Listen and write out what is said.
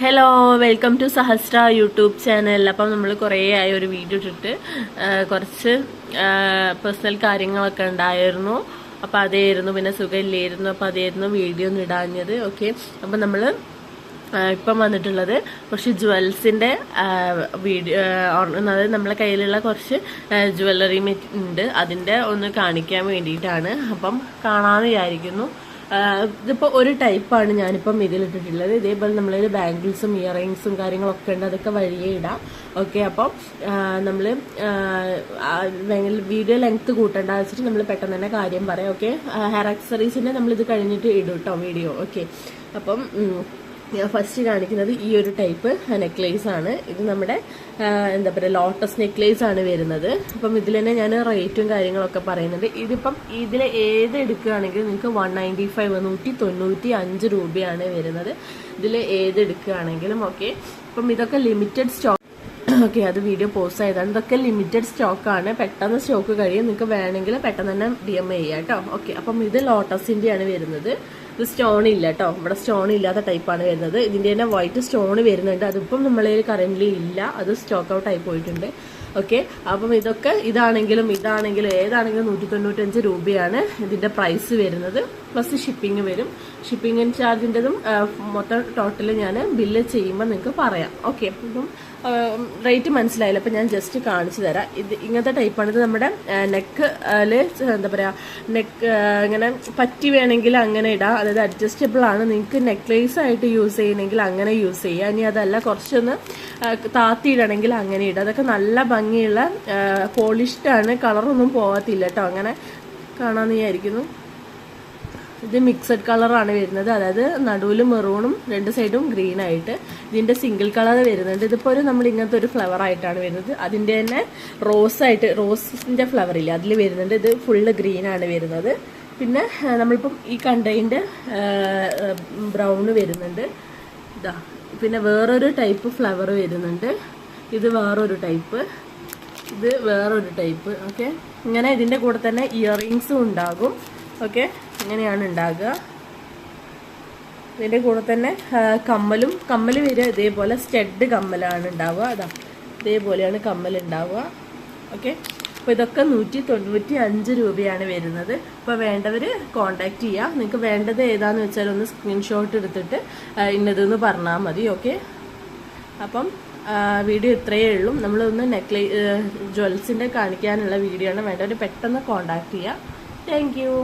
Hello, welcome to Sahasra YouTube channel. അപ്പം നമ്മൾ കുറേ ആയി ഒരു വീഡിയോ ഇട്ടിട്ട് കുറച്ച് പേഴ്സണൽ കാര്യങ്ങളൊക്കെ ഉണ്ടായിരുന്നു. അപ്പം അതായിരുന്നു, പിന്നെ സുഖമില്ലായിരുന്നു. അപ്പം അതായിരുന്നു വീഡിയോ ഒന്നും ഇടാഞ്ഞത്. ഓക്കെ, അപ്പം നമ്മൾ ഇപ്പം വന്നിട്ടുള്ളത് കുറച്ച് ജ്വൽസിൻ്റെ വീഡിയോ, അതായത് നമ്മളെ കയ്യിലുള്ള കുറച്ച് ജ്വല്ലറി ഉണ്ട്, അതിൻ്റെ ഒന്ന് കാണിക്കാൻ വേണ്ടിയിട്ടാണ്. അപ്പം കാണാമെന്ന് വിചാരിക്കുന്നു. ഇതിപ്പോൾ ഒരു ടൈപ്പാണ് ഞാനിപ്പം ഇതിലിട്ടിട്ടുള്ളത്. ഇതേപോലെ നമ്മളൊരു ബാംഗിൾസും ഇയറിങ്സും കാര്യങ്ങളൊക്കെ ഉണ്ട്, അതൊക്കെ വഴിയേ ഇടാം. ഓക്കെ, അപ്പം നമ്മൾ വീഡിയോ ലെങ്ത് കൂട്ടേണ്ട വെച്ചിട്ട് നമ്മൾ പെട്ടെന്ന് തന്നെ കാര്യം പറയാം. ഓക്കെ, ഹെയർ ആക്സസറീസിൻ്റെ നമ്മളിത് കഴിഞ്ഞിട്ട് ഇടും കേട്ടോ വീഡിയോ. ഓക്കെ, അപ്പം ഞാൻ ഫസ്റ്റ് കാണിക്കുന്നത് ഈ ഒരു ടൈപ്പ് നെക്ലേസ് ആണ്. ഇത് നമ്മുടെ എന്താ പറയുക, ലോട്ടസ് നെക്ലേസ് ആണ് വരുന്നത്. അപ്പം ഇതിൽ തന്നെ ഞാൻ റേറ്റും കാര്യങ്ങളൊക്കെ പറയുന്നുണ്ട്. ഇതിപ്പം ഇതിൽ ഏത് എടുക്കുകയാണെങ്കിലും നിങ്ങൾക്ക് 195 195 രൂപയാണ് വരുന്നത്, ഇതിൽ ഏത് എടുക്കുകയാണെങ്കിലും. ഓക്കെ, അപ്പം ഇതൊക്കെ ലിമിറ്റഡ് സ്റ്റോക്ക്. ഓക്കെ, അത് വീഡിയോ പോസ്റ്റ് ആയതാണ്. ഇതൊക്കെ ലിമിറ്റഡ് സ്റ്റോക്കാണ്, പെട്ടെന്ന് സ്റ്റോക്ക് കഴിയും. നിങ്ങൾക്ക് വേണമെങ്കിൽ പെട്ടെന്ന് തന്നെ DM ചെയ്യാം കേട്ടോ. ഓക്കെ, അപ്പം ഇത് ലോട്ടസിൻ്റെ ആണ് വരുന്നത്. ഇത് സ്റ്റോൺ ഇല്ല കേട്ടോ, ഇവിടെ സ്റ്റോൺ ഇല്ലാത്ത ടൈപ്പാണ് വരുന്നത്. ഇതിൻ്റെ തന്നെ വൈറ്റ് സ്റ്റോൺ വരുന്നുണ്ട്, അതിപ്പം നമ്മളതിൽ കറൻ്റ്ലി ഇല്ല, അത് സ്റ്റോക്ക് ഔട്ട് ആയി പോയിട്ടുണ്ട്. ഓക്കെ, അപ്പം ഇതാണെങ്കിലും ഏതാണെങ്കിലും 195 രൂപയാണ് ഇതിൻ്റെ പ്രൈസ് വരുന്നത്. പ്ലസ് ഷിപ്പിംഗ് വരും. ഷിപ്പിംഗ് ചാർജിൻ്റെതും മൊത്തം ടോട്ടൽ ഞാൻ ബില്ല് ചെയ്യുമ്പോൾ നിങ്ങൾക്ക് പറയാം. ഓക്കെ, അപ്പം റേറ്റ് മനസ്സിലായില്ല, അപ്പം ഞാൻ ജസ്റ്റ് കാണിച്ചു തരാം. ഇങ്ങനത്തെ ടൈപ്പാണ്. ഇത് നമ്മുടെ നെക്കില് എന്താ പറയുക, നെക്ക് ഇങ്ങനെ പറ്റി വേണമെങ്കിൽ അങ്ങനെ ഇടാം. അതായത് അഡ്ജസ്റ്റബിൾ ആണ്. നിങ്ങൾക്ക് നെക്ലേസ് ആയിട്ട് യൂസ് ചെയ്യണമെങ്കിൽ അങ്ങനെ യൂസ് ചെയ്യുക. ഇനി അതല്ല കുറച്ചൊന്ന് താത്തിയിടണമെങ്കിൽ അങ്ങനെ ഇടാം. അതൊക്കെ നല്ല ഭംഗിയുള്ള പോളിഷ്ഡ് ആണ്, കളറൊന്നും പോകത്തില്ല കേട്ടോ. അങ്ങനെ കാണാമെന്ന് വിചാരിക്കുന്നു. ഇത് മിക്സഡ് കളറാണ് വരുന്നത്, അതായത് നടുവിൽ മെറൂണും രണ്ട് സൈഡും ഗ്രീൻ ആയിട്ട്. ഇതിൻ്റെ സിംഗിൾ കളർ വരുന്നുണ്ട്. ഇതിപ്പോൾ നമ്മൾ ഇങ്ങനത്തെ ഒരു ഫ്ലവർ ആയിട്ടാണ് വരുന്നത്. അതിൻ്റെ തന്നെ റോസിൻ്റെ ഫ്ലവർ ഇല്ല, അതിൽ വരുന്നുണ്ട്. ഇത് ഫുള്ള് ഗ്രീൻ ആണ് വരുന്നത്. പിന്നെ നമ്മളിപ്പം ഈ കണ്ടതിൻ്റെ ബ്രൗണ് വരുന്നുണ്ട്. ഇതാ, പിന്നെ വേറൊരു ടൈപ്പ് ഫ്ലവർ വരുന്നുണ്ട്. ഇത് വേറൊരു ടൈപ്പ്, ഇത് വേറൊരു ടൈപ്പ്. ഓക്കെ, ഇങ്ങനെ ഇതിൻ്റെ കൂടെ തന്നെ ഇയറിങ്സും ഉണ്ടാകും. ഓക്കെ, ഇങ്ങനെയാണ് ഉണ്ടാകുക. ഇതിൻ്റെ കൂടെ തന്നെ കമ്മൽ വരിക ഇതേപോലെ സ്റ്റഡ് കമ്മലാണ് ഉണ്ടാവുക. അതാ, ഇതേപോലെയാണ് കമ്മൽ ഉണ്ടാവുക. ഓക്കെ, അപ്പോൾ ഇതൊക്കെ 195 രൂപയാണ് വരുന്നത്. അപ്പോൾ വേണ്ടവർ കോണ്ടാക്ട് ചെയ്യുക. നിങ്ങൾക്ക് വേണ്ടത് ഏതാന്ന് വെച്ചാൽ ഒന്ന് സ്ക്രീൻഷോട്ട് എടുത്തിട്ട് ഇന്നതെന്ന് പറഞ്ഞാൽ മതി. ഓക്കെ, അപ്പം വീഡിയോ ഇത്രയേ ഉള്ളൂ. നമ്മളൊന്ന് ജ്വൽസിൻ്റെ കാണിക്കാനുള്ള വീഡിയോ ആണ്. വേണ്ടവർ പെട്ടെന്ന് കോണ്ടാക്ട് ചെയ്യുക. Thank you.